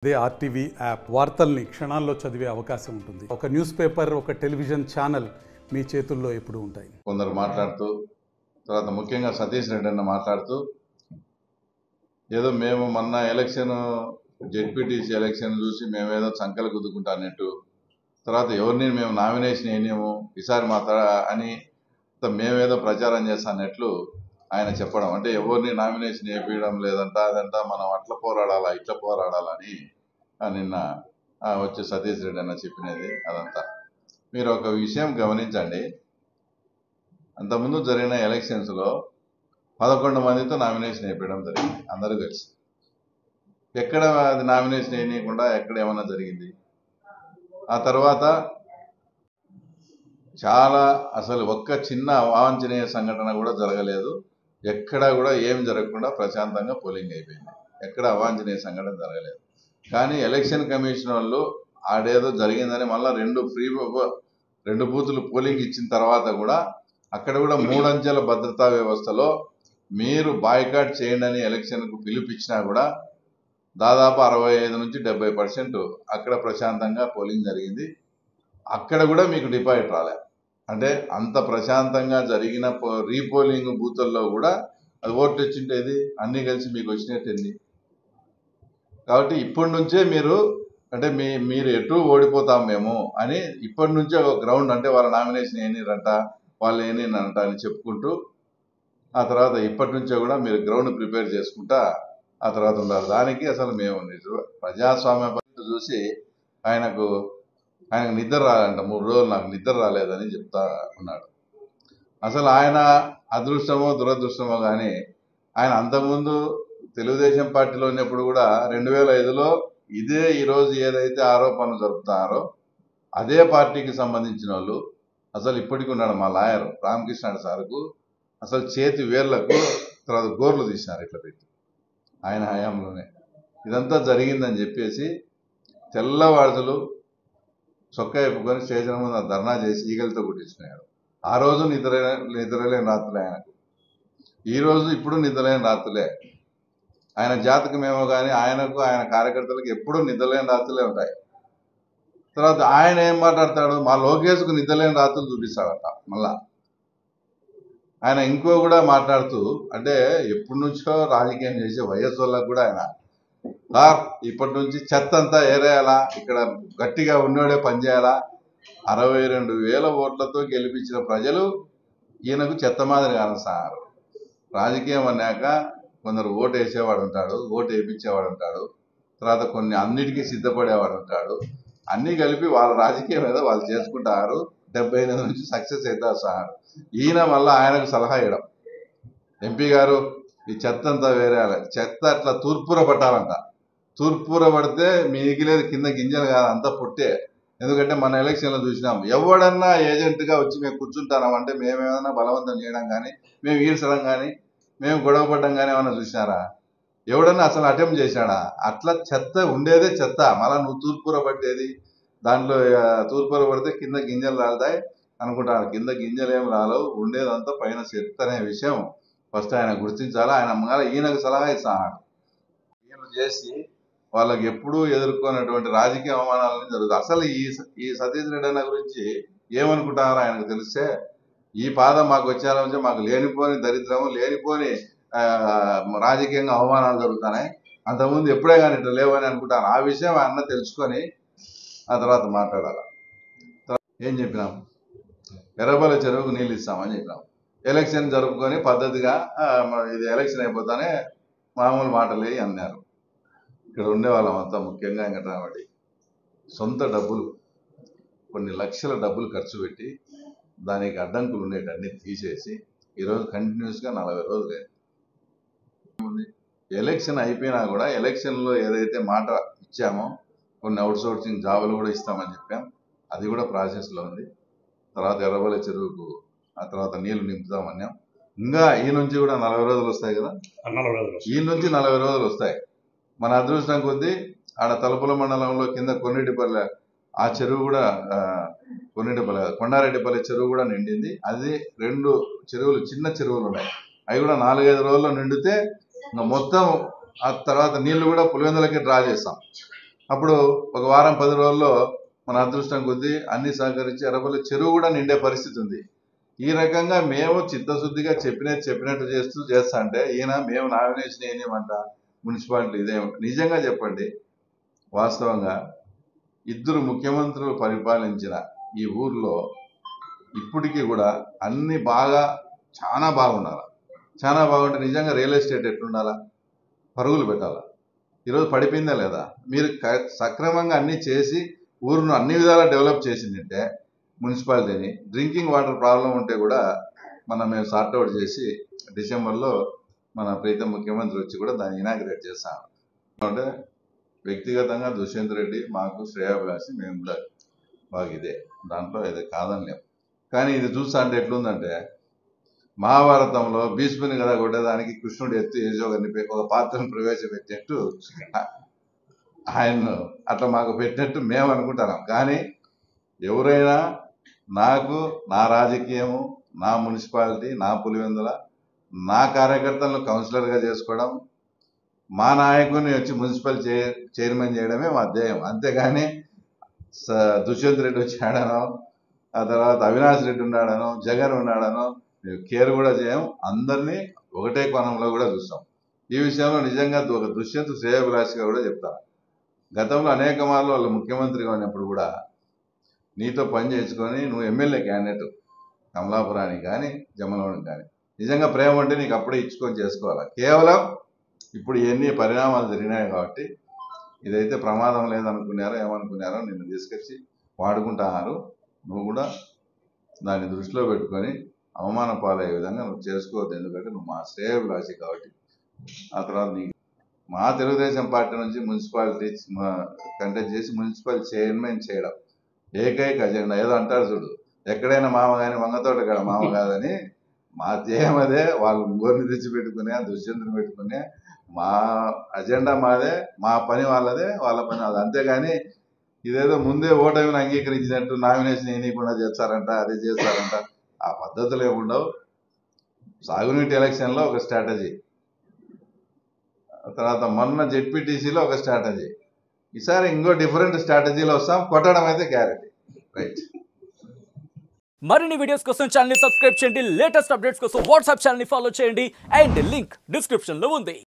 అదే RTV app వార్తల్ని క్షణాల్లో చదివే అవకాశం ఉంటుంది. ఒక న్యూస్ పేపర్, ఒక టెలివిజన్ ఛానల్ మీ చేతుల్లో ఎప్పుడూ ఉంటాయి. కొందరు మాట్లాడుతూ తర్వాత ముఖ్యంగా సతీష్ రెడ్డి అన్న మాట్లాడుతూ ఏదో మేము మొన్న ఎలక్షన్ జెడ్పీటీసీ ఎలక్షన్ చూసి మేమేదో చంకలు గుద్దుకుంటా అన్నట్టు, తర్వాత ఎవరిని మేము నామినేషన్ వేయలేము ఈసారి అని మేమేదో ప్రచారం చేస్తా అన్నట్లు ఆయన చెప్పడం. అంటే ఎవరిని నామినేషన్ వేయడం లేదంట, అదంతా మనం అట్లా పోరాడాలా ఇట్లా పోరాడాలని నిన్న వచ్చి సతీష్ రెడ్డి అన్న చెప్పినది అదంతా. మీరు ఒక విషయం గమనించండి, అంతకుముందు జరిగిన ఎలక్షన్స్లో 11 మందితో నామినేషన్ వేయడం జరిగింది అందరూ కలిసి. ఎక్కడ అది నామినేషన్ వేయకుండా ఎక్కడ ఏమన్నా జరిగింది? ఆ తర్వాత చాలా అసలు ఒక్క చిన్న అవాంఛనీయ సంఘటన కూడా జరగలేదు. ఎక్కడ కూడా ఏం జరగకుండా ప్రశాంతంగా పోలింగ్ అయిపోయింది. ఎక్కడ అవాంఛనీయ సంఘటన జరగలేదు. కానీ ఎలక్షన్ కమిషన్ వాళ్ళు ఆడేదో జరిగిందని మళ్ళీ రెండు బూతులు పోలింగ్ ఇచ్చిన తర్వాత కూడా అక్కడ కూడా 3 అంచెల భద్రతా వ్యవస్థలో మీరు బాయ్కాట్ చేయండి అని ఎలక్షన్కు పిలుపిచ్చినా కూడా దాదాపు 65 నుంచి 70% అక్కడ ప్రశాంతంగా పోలింగ్ జరిగింది. అక్కడ కూడా మీకు డిపాజిట్ రాలే. అంటే అంత ప్రశాంతంగా జరిగిన రీపోలింగ్ బూతుల్లో కూడా అది ఓట్లు వచ్చింటేది అన్నీ కలిసి మీకు వచ్చినట్టుంది. కాబట్టి ఇప్పటి నుంచే మీరు అంటే మీరు ఎటు ఓడిపోతాం మేము అని ఇప్పటి నుంచే ఒక గ్రౌండ్, అంటే వాళ్ళ నామినేషన్ ఏనిరంట వాళ్ళు ఏనిరంట అని చెప్పుకుంటూ ఆ తర్వాత ఇప్పటి నుంచే కూడా మీరు గ్రౌండ్ ప్రిపేర్ చేసుకుంటా ఆ తర్వాత ఉండాలి. దానికి అసలు మేము ప్రజాస్వామ్య పద్ధతి చూసి ఆయనకు నిద్ర రాలంట. 3 రోజులు నాకు నిద్ర రాలేదని చెప్తా ఉన్నాడు. అసలు ఆయన అదృష్టమో దురదృష్టమో కానీ ఆయన అంతకుముందు తెలుగుదేశం పార్టీలో ఉన్నప్పుడు కూడా 2005లో ఇదే ఈరోజు ఏదైతే ఆరోపణలు జరుపుతున్నారో అదే పార్టీకి సంబంధించిన వాళ్ళు అసలు ఇప్పటికి ఉన్నాడు మా లాయర్ రామకృష్ణ సార్కు అసలు చేతి వేర్లకు తర్వాత గోర్లు తీసినారు ఇట్లా పెట్టి ఆయన హయాంలోనే ఇదంతా జరిగిందని చెప్పేసి తెల్లవాడుదలు చొక్కా ఎప్పుకొని స్టేషన్ ముందు ధర్నా చేసి ఈగలతో కుట్టించుకున్నాడు. ఆ రోజు నిద్రలేని రాత్రులే ఆయనకు, ఈ రోజు ఇప్పుడు నిద్రలేని రాత్రులే. ఆయన జాతకమేమో కానీ ఆయనకు ఆయన కార్యకర్తలకు ఎప్పుడూ నిద్రలేని రాత్రులే ఉంటాయి. తర్వాత ఆయన ఏం మాట్లాడతాడు, మా లోకేష్కు నిద్రలేని రాత్రులు చూపిస్తాడట. మళ్ళా ఆయన ఇంకో కూడా మాట్లాడుతూ, అంటే ఎప్పటి నుంచో రాజకీయం చేసే వయస్సు వాళ్ళకు కూడా ఆయన ఇప్పటి నుంచి చెత్త అంతా ఏరేయాలా, ఇక్కడ గట్టిగా ఉన్నోడే పనిచేయాలా. 62,000 ఓట్లతో గెలిపించిన ప్రజలు ఈయనకు చెత్త మాదిరి కానొస్తున్నారు. రాజకీయం అన్నాక కొందరు ఓటు వేసేవాడు ఉంటాడు, ఓటు వేయించేవాడు ఉంటాడు, తర్వాత కొన్ని అన్నిటికీ సిద్ధపడేవాడు ఉంటాడు. అన్నీ కలిపి వాళ్ళ రాజకీయం ఏదో వాళ్ళు చేసుకుంటారు. 78 నుంచి సక్సెస్ అవుతారు. ఈయన మళ్ళీ ఆయనకు సలహా ఇవ్వడం, ఎంపీ గారు ఈ చెత్త అంతా వేరేయాలి, చెత్త అట్లా తూర్పుర పట్టాలంట. తూర్పుర పడితే మిగిలేదు కింద గింజలు కాదు, అంతా పుట్టే. ఎందుకంటే మన ఎలక్షన్లో చూసినాం, ఎవడన్నా ఏజెంట్గా వచ్చి మేము కూర్చుంటామంటే మేమేమైనా బలవంతం చేయడం కానీ, మేము ఈడ్చడం కానీ, మేము గొడవ పడడం కానీ ఏమైనా చూసినారా? ఎవడన్నా అసలు అటెంప్ట్ చేశాడా? అట్లా చెత్త ఉండేదే చెత్త. మళ్ళీ నువ్వు తూర్పుర పట్టేది, దాంట్లో తూర్పుర పడితే కింద గింజలు రాలుతాయి అనుకుంటాను. కింద గింజలు ఏం రాలవు, ఉండేదంతా పైన చెత్త అనే విషయం ఫస్ట్ ఆయన గుర్తించాలి. ఆయన ఈయనకు సలహా ఇస్తాడు. ఈయన చేసి వాళ్ళకి ఎప్పుడూ ఎదుర్కొన్నటువంటి రాజకీయ అవమానాలని జరుగుతుంది. అసలు ఈ సతీష్ రెడ్డి అన్న గురించి ఏమనుకుంటారో ఆయనకు తెలిస్తే, ఈ పాదం మాకు వచ్చేలా మాకు లేనిపోని దరిద్రము, లేనిపోని రాజకీయంగా అవమానాలు జరుగుతున్నాయి, అంతకుముందు ఎప్పుడే కానీ ఇట్లా లేవని అనుకుంటాను. ఆ విషయం అన్న తెలుసుకొని ఆ తర్వాత మాట్లాడాలి. ఏం చెప్పినాం, ఎర్రబల చెరువుకు నీళ్ళు ఇస్తామని చెప్పినాం. ఎలక్షన్ జరుపుకొని పద్ధతిగా ఇది ఎలక్షన్ అయిపోతానే మామూలు మాటలే అన్నారు. ఇక్కడ ఉండేవాళ్ళం అంతా ముఖ్యంగా వెంకటరామరెడ్డి సొంత డబ్బులు కొన్ని లక్షల డబ్బులు ఖర్చు పెట్టి దానికి అడ్డంకులు ఉండేటన్ని తీసేసి ఈరోజు కంటిన్యూస్గా 40 రోజులు ఎలక్షన్ అయిపోయినా కూడా ఎలక్షన్లో ఏదైతే మాట ఇచ్చామో కొన్ని అవుట్సోర్సింగ్ జాబులు కూడా ఇస్తామని చెప్పాం, అది కూడా ప్రాసెస్లో ఉంది. తర్వాత ఎర్రబల చెరువుకు ఆ తర్వాత నీళ్లు నింపుతామన్నాం. ఇంకా ఈ నుంచి కూడా 40 రోజులు వస్తాయి కదా, ఈ నుంచి 40 రోజులు వస్తాయి. మన అదృష్టం కొద్దీ ఆడ తలుపుల మండలంలో కింద కొన్నిటిపల్లె ఆ చెరువు కూడా కొండారెడ్డిపల్లి చెరువు కూడా నిండింది. అది 2 చెరువులు చిన్న చెరువులు ఉన్నాయి, అవి కూడా 4-5 రోజుల్లో నిండితే మొత్తం ఆ తర్వాత నీళ్లు కూడా పులివెందులకి డ్రా చేస్తాం. అప్పుడు ఒక వారం 10 రోజుల్లో మన అదృష్టం కొద్దీ అన్ని సహకరించి ఎర్రపల్లి చెరువు కూడా నిండే పరిస్థితి ఉంది. ఈ రకంగా మేము చిత్తశుద్ధిగా చెప్పినట్టు చేస్తా అంటే ఈయన మేము నామినేషన్ వేయమంట మున్సిపాలిటీ ఇదే. నిజంగా చెప్పండి, వాస్తవంగా 2 ముఖ్యమంత్రులు పరిపాలించిన ఈ ఊర్లో ఇప్పటికీ కూడా అన్ని చాలా బాగుండాలి. చాలా బాగుంటే నిజంగా రియల్ ఎస్టేట్ ఎట్లుండాలా, పరుగులు పెట్టాలా. ఈరోజు పడిపోయిందా లేదా? మీరు సక్రమంగా అన్నీ చేసి ఊరును అన్ని విధాలా డెవలప్ చేసిందంటే మున్సిపాలిటీని డ్రింకింగ్ వాటర్ ప్రాబ్లం ఉంటే కూడా మేము సార్ట్అవుట్ చేసి డిసెంబర్లో మన ప్రీతం ముఖ్యమంత్రి వచ్చి కూడా దాన్ని ఇనాగ్రేట్ చేస్తాము. అంటే వ్యక్తిగతంగా దుష్యంత్ రెడ్డి మాకు శ్రేయాభిలాషి, మేము కూడా బాగా ఇదే, దాంట్లో ఇది కాదనిలేము. కానీ ఇది చూస్తా అంటే ఎట్లుందంటే మహాభారతంలో భీష్ముని కదా కొట్టేదానికి కృష్ణుడు ఎత్తు యశోగని ఒక పాత్రను ప్రవేశపెట్టినట్టు ఆయన్ను అట్లా మాకు పెట్టినట్టు మేము అనుకుంటున్నాం. కానీ ఎవరైనా నాకు నా రాజకీయము, నా మున్సిపాలిటీ, నా పులివెందుల, నా కార్యకర్తలను కౌన్సిలర్గా చేసుకోవడం, మా నాయకుని వచ్చి మున్సిపల్ చైర్మన్ చేయడమే మా ధ్యేయం. అంతేగాని దుష్యంత్ రెడ్డి వచ్చాడనో, ఆ తర్వాత అవినాష్ రెడ్డి ఉన్నాడనో, జగన్ ఉన్నాడనో కేర్ కూడా చేయం. అందరినీ ఒకటే కోణంలో కూడా చూస్తాం. ఈ విషయంలో నిజంగా ఒక దుష్యంత్ శ్రేయాభిలాషిగా కూడా చెప్తాను. గతంలో అనేక మార్లు వాళ్ళు ముఖ్యమంత్రిగా ఉన్నప్పుడు కూడా నీతో పని చేయించుకొని నువ్వు ఎమ్మెల్యే క్యాండిడేట్ కమలాపురానికి కానీ జమ్మలమడుగు కానీ నిజంగా ప్రేమ ఉంటే నీకు అప్పుడే ఇచ్చుకొని చేసుకోవాలి. కేవలం ఇప్పుడు ఎన్ని పరిణామాలు జరిగినాయి కాబట్టి ఇదైతే ప్రమాదం లేదనుకున్నారో ఏమనుకున్నారో నిన్ను తీసుకొచ్చి వాడుకుంటున్నారు. నువ్వు కూడా దాన్ని దృష్టిలో పెట్టుకొని అవమాన పాలయ్యే విధంగా నువ్వు చేసుకోవద్దు. ఎందుకంటే నువ్వు మా శ్రేయాభిలాషి కాబట్టి. ఆ తర్వాత మా తెలుగుదేశం పార్టీ నుంచి మున్సిపాలిటీ కంటెస్ట్ చేసి మున్సిపల్ చైర్మన్ చేయడం ఏకైక అజెండా. ఏదో అంటారు చూడు, ఎక్కడైనా మామ కానీ వంగతోట కాడ మామ కాదని. మా ధ్యేయం అదే. వాళ్ళు ముగ్గురిని తెచ్చిపెట్టుకునే, దుష్యంతుని పెట్టుకునే, మా అజెండా మాదే, మా పని వాళ్ళదే, వాళ్ళ పని వాళ్ళది. అంతేగాని ఇదేదో ముందే ఓటమిని అంగీకరించినట్టు నామినేషన్ వేయకుండా చేస్తారంట, అది చేస్తారంట, ఆ పద్ధతులు ఏముండవు. సాగునీటి ఎలక్షన్లో ఒక స్ట్రాటజీ, తర్వాత మొన్న జెడ్పీటీసీలో ఒక స్ట్రాటజీ, ఈసారి ఇంకో డిఫరెంట్ స్ట్రాటజీలో వస్తాం. కొట్టడం అయితే గ్యారెంటీ. రైట్. మరిన్ని వీడియోస్ కోసం ఛానల్ ని సబ్స్క్రైబ్ చేయండి. లేటెస్ట్ అప్డేట్స్ కోసం వాట్సాప్ ఛానల్ ని ఫాలో చేయండి. అండ్ లింక్ డిస్క్రిప్షన్ లో ఉంది.